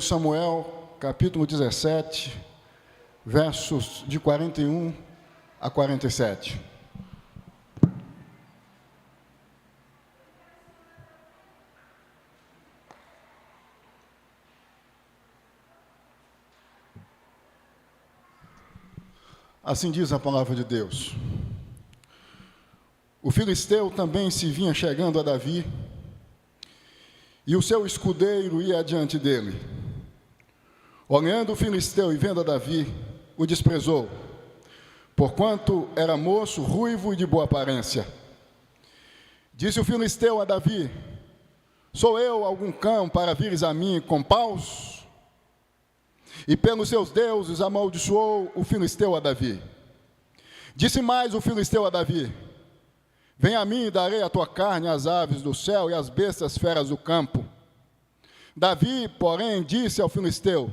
Samuel, capítulo 17, versos de 41 a 47. Assim diz a palavra de Deus. O filisteu também se vinha chegando a Davi, e o seu escudeiro ia adiante dele. Olhando o filisteu e vendo a Davi, o desprezou, porquanto era moço, ruivo e de boa aparência. Disse o filisteu a Davi: sou eu algum cão para vires a mim com paus? E pelos seus deuses amaldiçoou o filisteu a Davi. Disse mais o filisteu a Davi: vem a mim e darei a tua carne às aves do céu e às bestas feras do campo. Davi, porém, disse ao filisteu: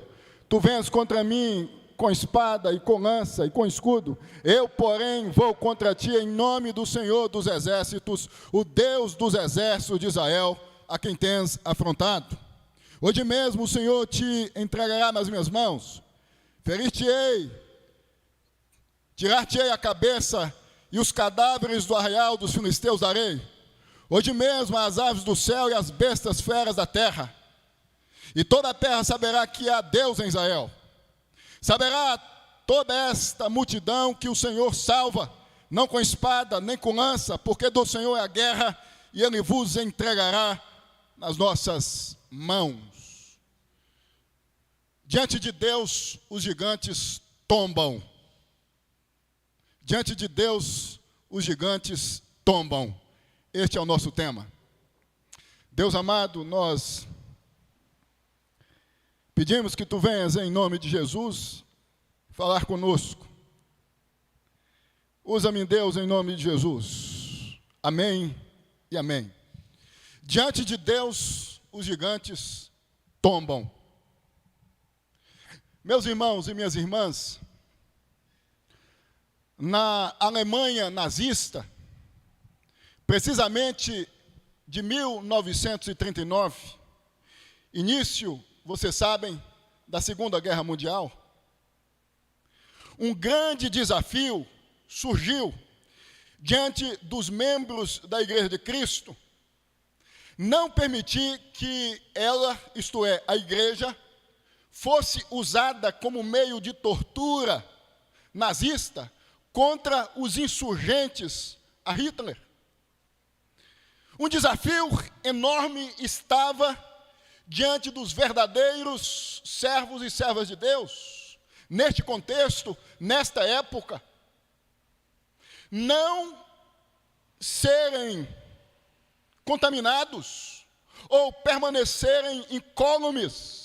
tu vens contra mim com espada e com lança e com escudo. Eu, porém, vou contra ti em nome do Senhor dos exércitos, o Deus dos exércitos de Israel, a quem tens afrontado. Hoje mesmo o Senhor te entregará nas minhas mãos. Ferir-te-ei, tirar-te-ei a cabeça e os cadáveres do arraial dos filisteus darei. Hoje mesmo as aves do céu e as bestas feras da terra. E toda a terra saberá que há Deus em Israel. Saberá toda esta multidão que o Senhor salva, não com espada nem com lança, porque do Senhor é a guerra, e Ele vos entregará nas nossas mãos. Diante de Deus, os gigantes tombam. Diante de Deus, os gigantes tombam. Este é o nosso tema. Deus amado, nós pedimos que tu venhas em nome de Jesus falar conosco. Usa-me, Deus, em nome de Jesus. Amém e amém. Diante de Deus, os gigantes tombam. Meus irmãos e minhas irmãs, na Alemanha nazista, precisamente de 1939, início, vocês sabem, da Segunda Guerra Mundial, um grande desafio surgiu diante dos membros da Igreja de Cristo, não permitir que ela, isto é, a igreja, fosse usada como meio de tortura nazista contra os insurgentes a Hitler. Um desafio enorme estava diante dos verdadeiros servos e servas de Deus, neste contexto, nesta época, não serem contaminados ou permanecerem incólumes,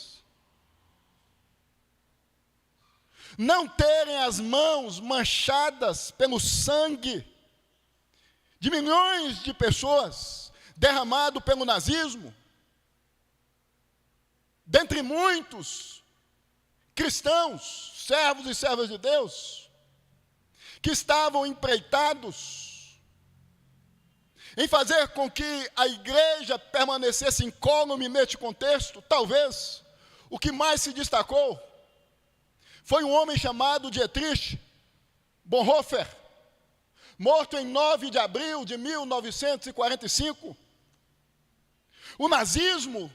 não terem as mãos manchadas pelo sangue de milhões de pessoas derramado pelo nazismo, dentre muitos cristãos, servos e servas de Deus, que estavam empreitados em fazer com que a igreja permanecesse incólume neste contexto. Talvez o que mais se destacou foi um homem chamado Dietrich Bonhoeffer, morto em 9 de abril de 1945. O nazismo,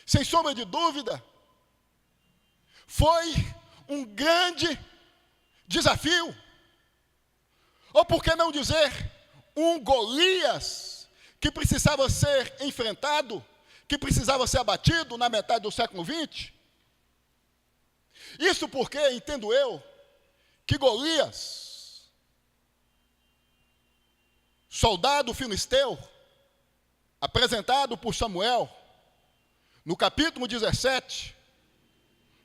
sem sombra de dúvida, foi um grande desafio, ou por que não dizer, um Golias, que precisava ser enfrentado, que precisava ser abatido na metade do século XX. Isso porque, entendo eu, que Golias, soldado filisteu, apresentado por Samuel, no capítulo 17,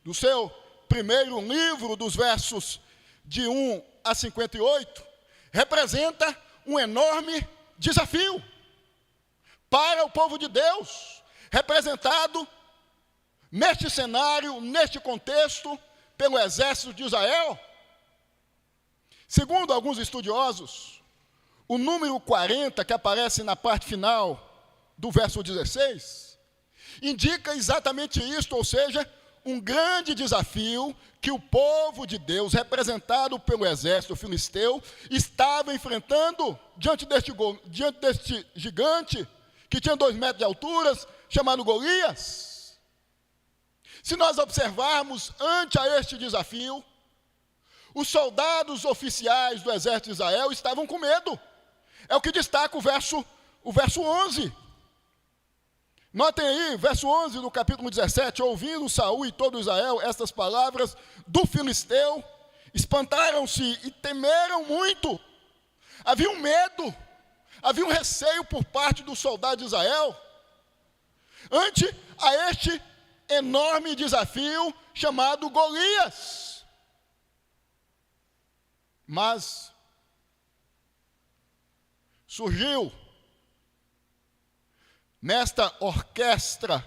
do seu primeiro livro, dos versos de 1 a 58, representa um enorme desafio para o povo de Deus, representado neste cenário, neste contexto, pelo exército de Israel. Segundo alguns estudiosos, o número 40, que aparece na parte final do verso 16, indica exatamente isto, ou seja, um grande desafio que o povo de Deus, representado pelo exército filisteu, estava enfrentando diante deste gigante, que tinha 2 metros de altura, chamado Golias. Se nós observarmos ante a este desafio, os soldados oficiais do exército de Israel estavam com medo. É o que destaca o verso 11. Notem aí, verso 11 do capítulo 17, ouvindo Saul e todo Israel estas palavras do filisteu, espantaram-se e temeram muito. Havia um medo, havia um receio por parte dos soldados de Israel, ante a este enorme desafio chamado Golias. Mas surgiu nesta orquestra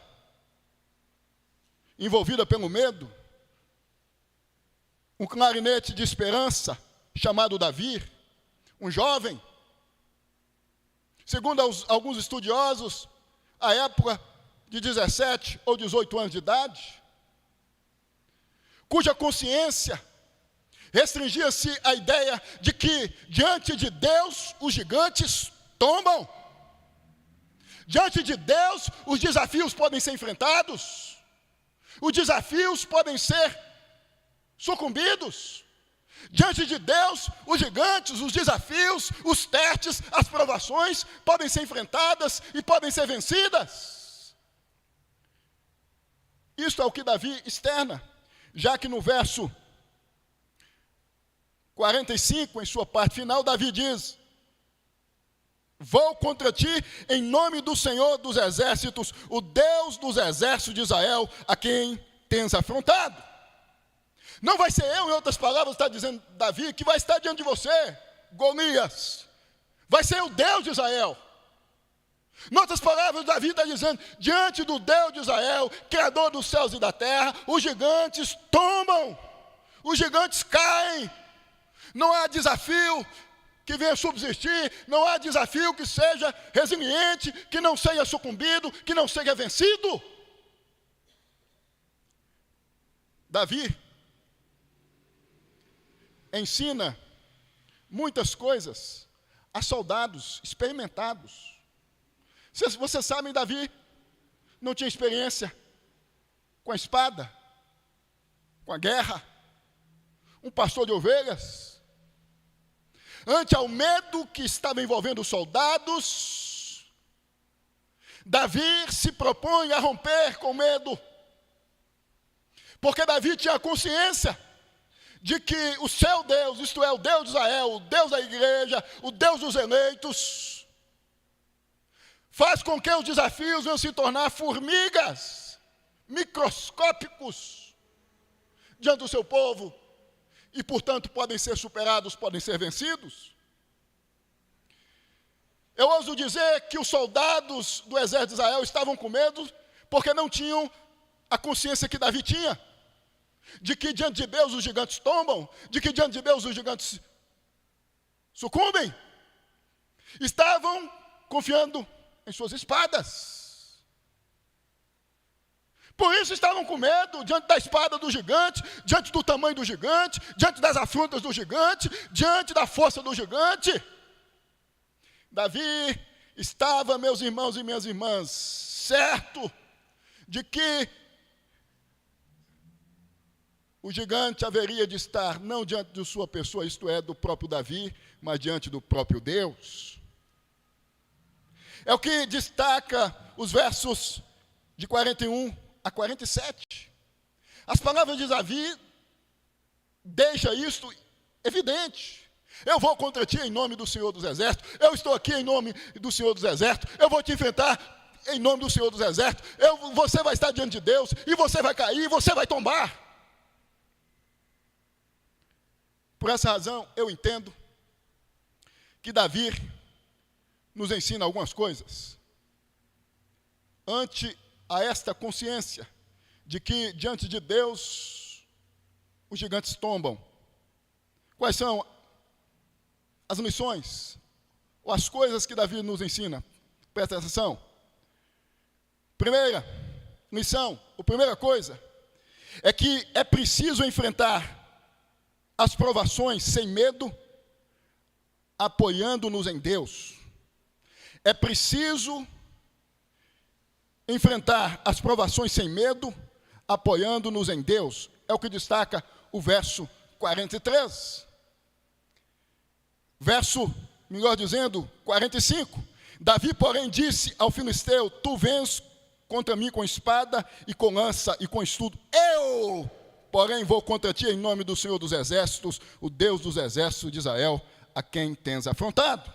envolvida pelo medo, um clarinete de esperança chamado Davi, um jovem, segundo alguns estudiosos, à época de 17 ou 18 anos de idade, cuja consciência restringia-se à ideia de que diante de Deus os gigantes tombam. Diante de Deus, os desafios podem ser enfrentados, os desafios podem ser sucumbidos. Diante de Deus, os gigantes, os desafios, os testes, as provações podem ser enfrentadas e podem ser vencidas. Isto é o que Davi externa, já que no verso 45, em sua parte final, Davi diz: vou contra ti em nome do Senhor dos exércitos, o Deus dos exércitos de Israel, a quem tens afrontado. Não vai ser eu, em outras palavras, está dizendo Davi, que vai estar diante de você, Golias. Vai ser o Deus de Israel. Em outras palavras, Davi está dizendo, diante do Deus de Israel, Criador dos céus e da terra, os gigantes tombam, os gigantes caem. Não há desafio que venha subsistir, não há desafio que seja resiliente, que não seja sucumbido, que não seja vencido. Davi ensina muitas coisas a soldados experimentados. Vocês sabem, Davi não tinha experiência com a espada, com a guerra, um pastor de ovelhas. Ante ao medo que estava envolvendo os soldados, Davi se propõe a romper com medo, porque Davi tinha consciência de que o seu Deus, isto é, o Deus de Israel, o Deus da igreja, o Deus dos eleitos, faz com que os desafios venham se tornar formigas, microscópicos, diante do seu povo, e, portanto, podem ser superados, podem ser vencidos. Eu ouso dizer que os soldados do exército de Israel estavam com medo, porque não tinham a consciência que Davi tinha, de que diante de Deus os gigantes tombam, de que diante de Deus os gigantes sucumbem. Estavam confiando em suas espadas. Por isso estavam com medo diante da espada do gigante, diante do tamanho do gigante, diante das afrontas do gigante, diante da força do gigante. Davi estava, meus irmãos e minhas irmãs, certo de que o gigante haveria de estar não diante de sua pessoa, isto é, do próprio Davi, mas diante do próprio Deus. É o que destaca os versos de 41 a 47. As palavras de Davi deixam isto evidente. Eu vou contra ti em nome do Senhor dos Exércitos, eu estou aqui em nome do Senhor dos Exércitos, eu vou te enfrentar em nome do Senhor dos Exércitos, você vai estar diante de Deus, e você vai cair, você vai tombar. Por essa razão, eu entendo que Davi nos ensina algumas coisas. Ante a esta consciência de que diante de Deus os gigantes tombam. Quais são as lições ou as coisas que Davi nos ensina? Presta atenção. Primeira, lição, a primeira coisa, é que é preciso enfrentar as provações sem medo, apoiando-nos em Deus. É preciso enfrentar as provações sem medo, apoiando-nos em Deus. É o que destaca o verso 43. Verso, melhor dizendo, 45. Davi, porém, disse ao filisteu: tu vens contra mim com espada e com lança e com escudo. Eu, porém, vou contra ti em nome do Senhor dos Exércitos, o Deus dos Exércitos de Israel, a quem tens afrontado.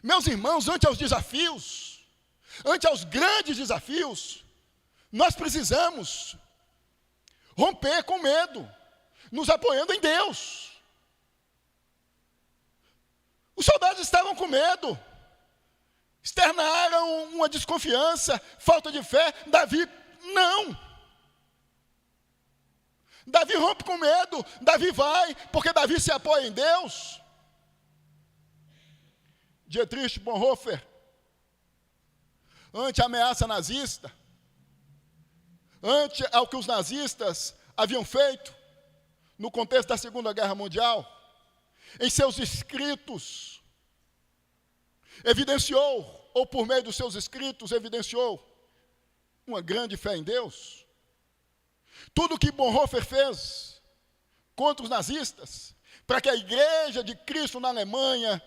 Meus irmãos, ante aos desafios, ante aos grandes desafios, nós precisamos romper com medo, nos apoiando em Deus. Os soldados estavam com medo, externaram uma desconfiança, falta de fé. Davi, não. Davi rompe com medo, Davi vai, porque Davi se apoia em Deus. Dietrich Bonhoeffer, ante a ameaça nazista, ante ao que os nazistas haviam feito, no contexto da Segunda Guerra Mundial, em seus escritos, evidenciou, ou por meio dos seus escritos, evidenciou uma grande fé em Deus. Tudo que Bonhoeffer fez contra os nazistas, para que a igreja de Cristo na Alemanha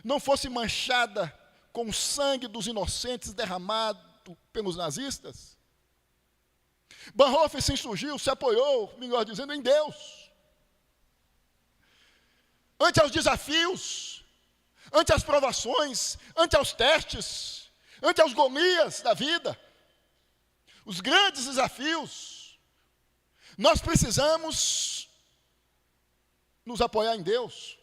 não fosse manchada com o sangue dos inocentes derramado pelos nazistas. Bonhoeffer se insurgiu, se apoiou, melhor dizendo, em Deus. Ante aos desafios, ante as provações, ante aos testes, ante aos Golias da vida, os grandes desafios, nós precisamos nos apoiar em Deus.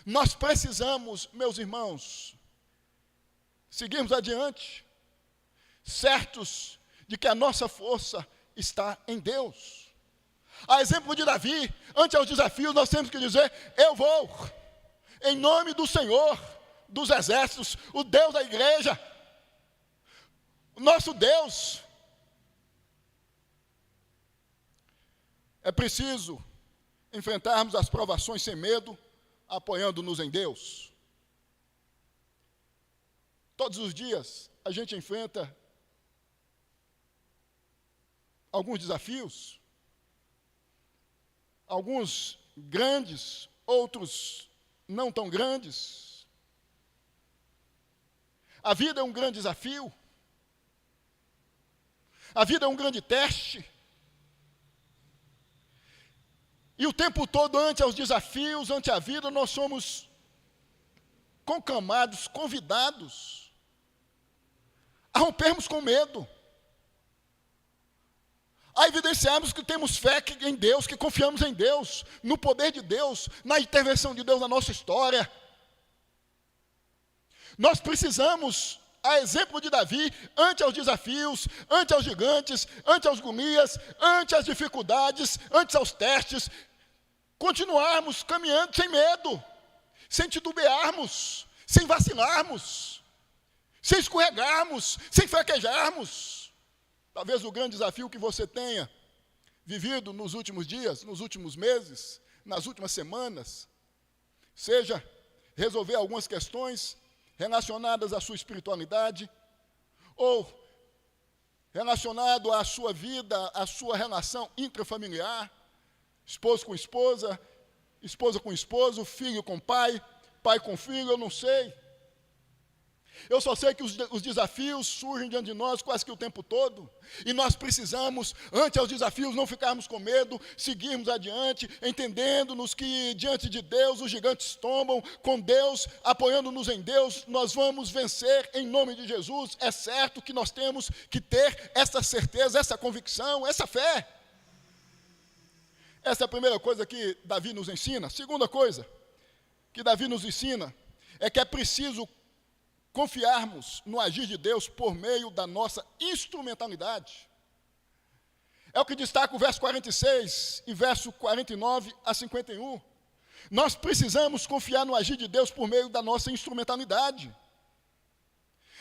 Nós precisamos, meus irmãos, seguirmos adiante, certos de que a nossa força está em Deus. A exemplo de Davi, ante aos desafios, nós temos que dizer: eu vou, em nome do Senhor dos Exércitos, o Deus da igreja, o nosso Deus. É preciso enfrentarmos as provações sem medo, apoiando-nos em Deus. Todos os dias a gente enfrenta alguns desafios, alguns grandes, outros não tão grandes. A vida é um grande desafio, a vida é um grande teste. E o tempo todo, ante aos desafios, ante a vida, nós somos conclamados, convidados a rompermos com medo, a evidenciarmos que temos fé em Deus, que confiamos em Deus, no poder de Deus, na intervenção de Deus na nossa história. Nós precisamos, a exemplo de Davi, ante aos desafios, ante aos gigantes, ante aos Golias, ante as dificuldades, ante aos testes, continuarmos caminhando sem medo, sem titubearmos, sem vacilarmos, sem escorregarmos, sem fraquejarmos. Talvez o grande desafio que você tenha vivido nos últimos dias, nos últimos meses, nas últimas semanas, seja resolver algumas questões relacionadas à sua espiritualidade, ou relacionado à sua vida, à sua relação intrafamiliar, esposo com esposa, esposa com esposo, filho com pai, pai com filho, eu não sei. Eu só sei que os desafios surgem diante de nós quase que o tempo todo, e nós precisamos, ante aos desafios, não ficarmos com medo, seguirmos adiante, entendendo-nos que diante de Deus os gigantes tombam, com Deus, apoiando-nos em Deus, nós vamos vencer em nome de Jesus. É certo que nós temos que ter essa certeza, essa convicção, essa fé. Essa é a primeira coisa que Davi nos ensina. Segunda coisa que Davi nos ensina é que é preciso confiarmos no agir de Deus por meio da nossa instrumentalidade. É o que destaca o verso 46 e verso 49 a 51. Nós precisamos confiar no agir de Deus por meio da nossa instrumentalidade.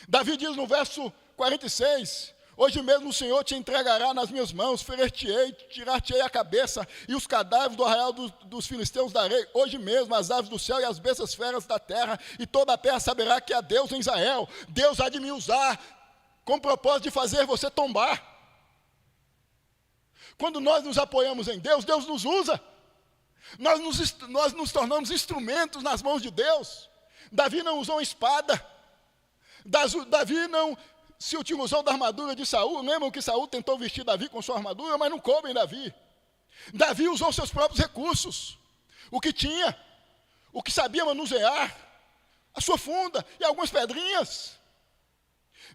Davi diz no verso 46, hoje mesmo o Senhor te entregará nas minhas mãos, ferir-te-ei, tirar-te-ei a cabeça, e os cadáveres do arraial dos filisteus darei. Hoje mesmo as aves do céu e as bestas feras da terra, e toda a terra saberá que há Deus em Israel. Deus há de me usar com o propósito de fazer você tombar. Quando nós nos apoiamos em Deus, Deus nos usa. Nós nos tornamos instrumentos nas mãos de Deus. Davi não usou uma espada. Davi não se utilizou da armadura de Saul. Lembram que Saul tentou vestir Davi com sua armadura, mas não coube em Davi. Davi usou seus próprios recursos. O que tinha, o que sabia manusear, a sua funda e algumas pedrinhas.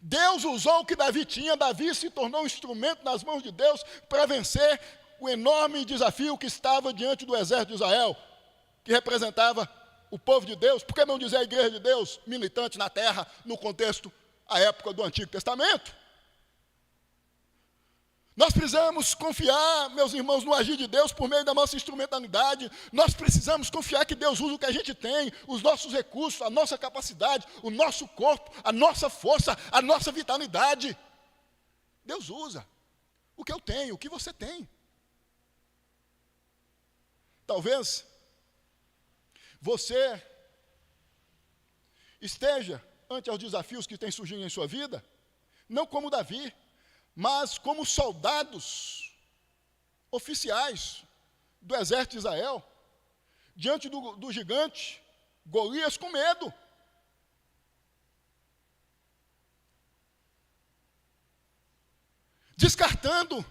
Deus usou o que Davi tinha. Davi se tornou um instrumento nas mãos de Deus para vencer o enorme desafio que estava diante do exército de Israel, que representava o povo de Deus. Por que não dizer a igreja de Deus, militante na terra, no contexto, a época do Antigo Testamento? Nós precisamos confiar, meus irmãos, no agir de Deus por meio da nossa instrumentalidade. Nós precisamos confiar que Deus usa o que a gente tem, os nossos recursos, a nossa capacidade, o nosso corpo, a nossa força, a nossa vitalidade. Deus usa o que eu tenho, o que você tem. Talvez você esteja ante aos desafios que têm surgido em sua vida, não como Davi, mas como soldados oficiais do exército de Israel, diante do gigante Golias, com medo. Descartando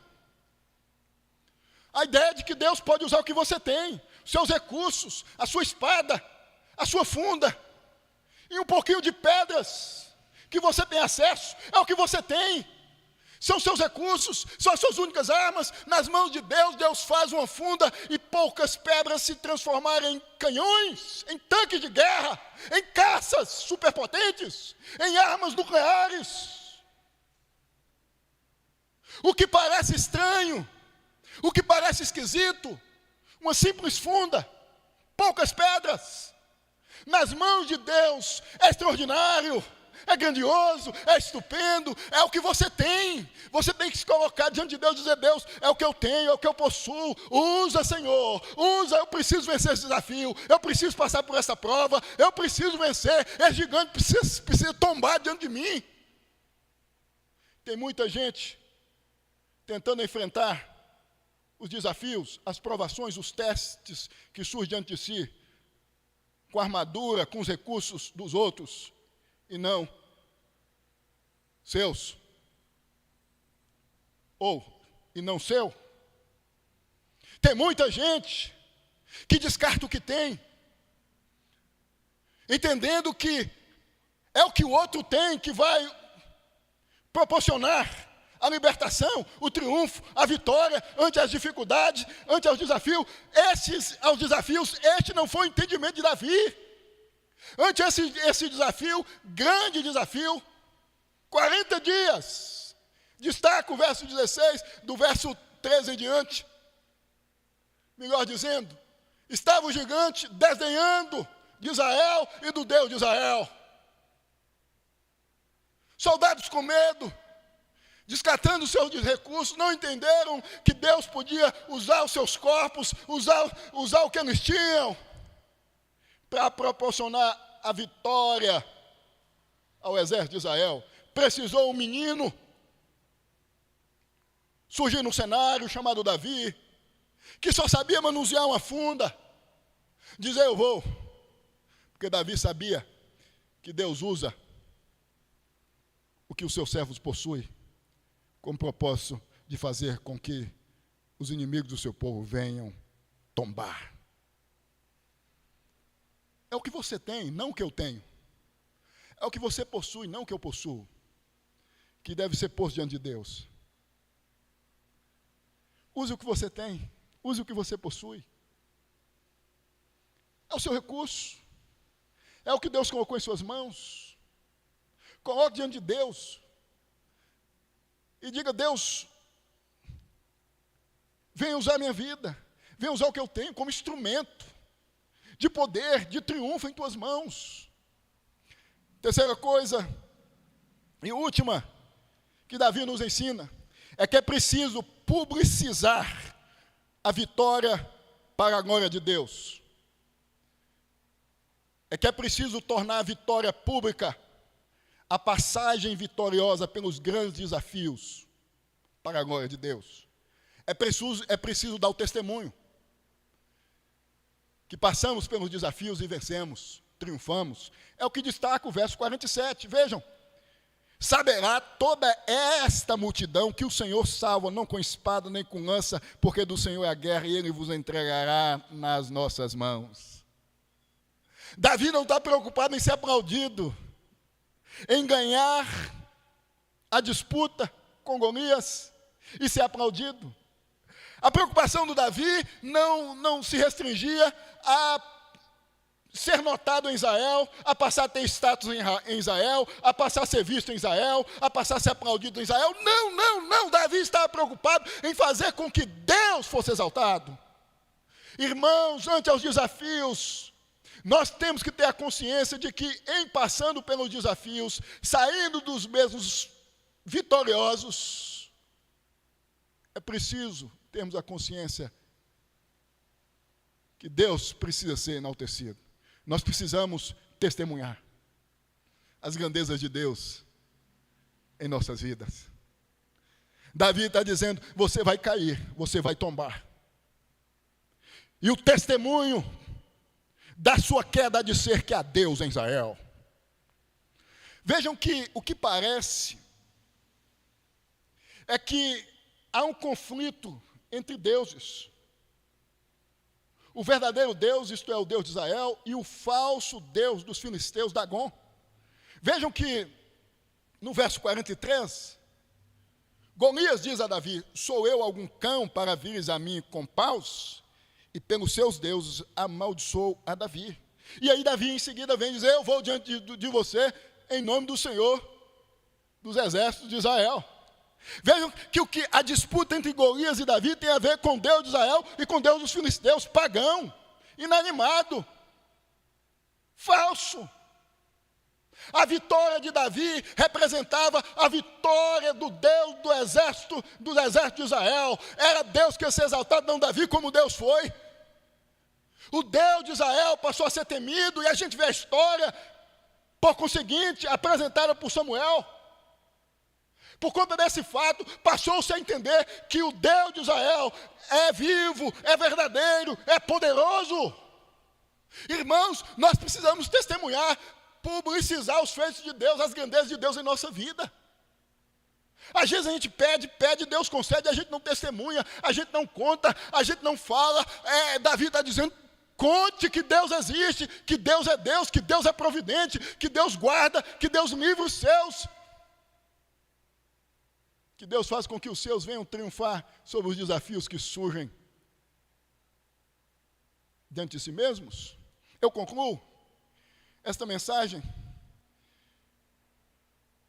a ideia de que Deus pode usar o que você tem, seus recursos, a sua espada, a sua funda, e um pouquinho de pedras que você tem acesso, é o que você tem. São seus recursos, são as suas únicas armas. Nas mãos de Deus, Deus faz uma funda e poucas pedras se transformarem em canhões, em tanques de guerra, em caças superpotentes, em armas nucleares. O que parece estranho, o que parece esquisito, uma simples funda, poucas pedras, nas mãos de Deus é extraordinário. É grandioso, é estupendo, é o que você tem. Você tem que se colocar diante de Deus e dizer: Deus, é o que eu tenho, é o que eu possuo. Usa, Senhor, usa. Eu preciso vencer esse desafio, eu preciso passar por essa prova, eu preciso vencer. Esse gigante precisa tombar diante de mim. Tem muita gente tentando enfrentar os desafios, as provações, os testes que surgem diante de si, com a armadura, com os recursos dos outros, e não seus, e não seu. Tem muita gente que descarta o que tem, entendendo que é o que o outro tem que vai proporcionar a libertação, o triunfo, a vitória ante as dificuldades, ante os desafios. Este não foi o entendimento de Davi. Ante esse desafio, grande desafio, 40 dias, destaca o verso 16, do verso 13 em diante, melhor dizendo, estava o gigante desdenhando de Israel e do Deus de Israel. Soldados com medo, descartando seus recursos, não entenderam que Deus podia usar os seus corpos, usar o que eles tinham, para proporcionar a vitória ao exército de Israel. Precisou um menino surgir no cenário, chamado Davi, que só sabia manusear uma funda, dizer: eu vou, porque Davi sabia que Deus usa o que os seus servos possuem, com o propósito de fazer com que os inimigos do seu povo venham tombar. É o que você tem, não o que eu tenho. É o que você possui, não o que eu possuo, que deve ser posto diante de Deus. Use o que você tem, use o que você possui. É o seu recurso, é o que Deus colocou em suas mãos. Coloque diante de Deus e diga: Deus, venha usar a minha vida, venha usar o que eu tenho como instrumento de poder, de triunfo em tuas mãos. Terceira coisa, e última, que Davi nos ensina é que é preciso publicizar a vitória para a glória de Deus. É que é preciso tornar a vitória pública, a passagem vitoriosa pelos grandes desafios para a glória de Deus. É preciso dar o testemunho que passamos pelos desafios e vencemos, triunfamos. É o que destaca o verso 47. Vejam: saberá toda esta multidão que o Senhor salva, não com espada nem com lança, porque do Senhor é a guerra e Ele vos entregará nas nossas mãos. Davi não está preocupado em ser aplaudido, em ganhar a disputa com Golias e ser aplaudido. A preocupação do Davi não se restringia a ser notado em Israel, a passar a ter status em Israel, a passar a ser visto em Israel, a passar a ser aplaudido em Israel. Não. Davi estava preocupado em fazer com que Deus fosse exaltado. Irmãos, ante aos desafios, nós temos que ter a consciência de que, em passando pelos desafios, saindo dos mesmos vitoriosos, é preciso termos a consciência que Deus precisa ser enaltecido. Nós precisamos testemunhar as grandezas de Deus em nossas vidas. Davi está dizendo: você vai cair, você vai tombar. E o testemunho da sua queda há de ser que há Deus em Israel. Vejam que o que parece é que há um conflito entre deuses. O verdadeiro Deus, isto é, o Deus de Israel, e o falso Deus dos filisteus, Dagom. Vejam que, no verso 43, Golias diz a Davi: sou eu algum cão para vires a mim com paus? E pelos seus deuses amaldiçoou a Davi. E aí Davi em seguida vem dizer: eu vou diante de você em nome do Senhor dos exércitos de Israel. Vejam que a disputa entre Golias e Davi tem a ver com Deus de Israel e com Deus dos filisteus, pagão, inanimado, falso. A vitória de Davi representava a vitória do Deus do exército de Israel. Era Deus que ia ser exaltado, não Davi, como Deus foi. O Deus de Israel passou a ser temido, e a gente vê a história, por conseguinte, apresentada por Samuel. Por conta desse fato, passou-se a entender que o Deus de Israel é vivo, é verdadeiro, é poderoso. Irmãos, nós precisamos testemunhar, publicizar os feitos de Deus, as grandezas de Deus em nossa vida. Às vezes a gente pede, Deus concede, a gente não testemunha, a gente não conta, a gente não fala. Davi está dizendo: conte que Deus existe, que Deus é providente, que Deus guarda, que Deus livra os seus. Que Deus faz com que os seus venham triunfar sobre os desafios que surgem diante de si mesmos. Eu concluo esta mensagem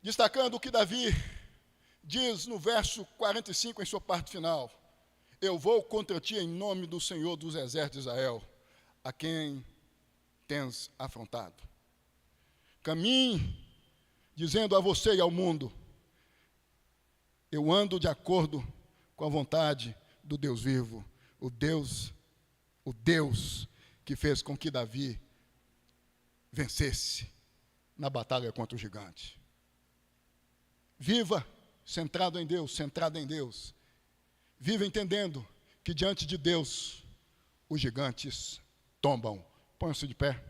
destacando o que Davi diz no verso 45, em sua parte final: eu vou contra ti em nome do Senhor dos exércitos de Israel, a quem tens afrontado. Caminhe dizendo a você e ao mundo: eu ando de acordo com a vontade do Deus vivo, o Deus que fez com que Davi vencesse na batalha contra o gigante. Viva centrado em Deus, centrado em Deus. Viva entendendo que diante de Deus os gigantes tombam. Ponham-se de pé.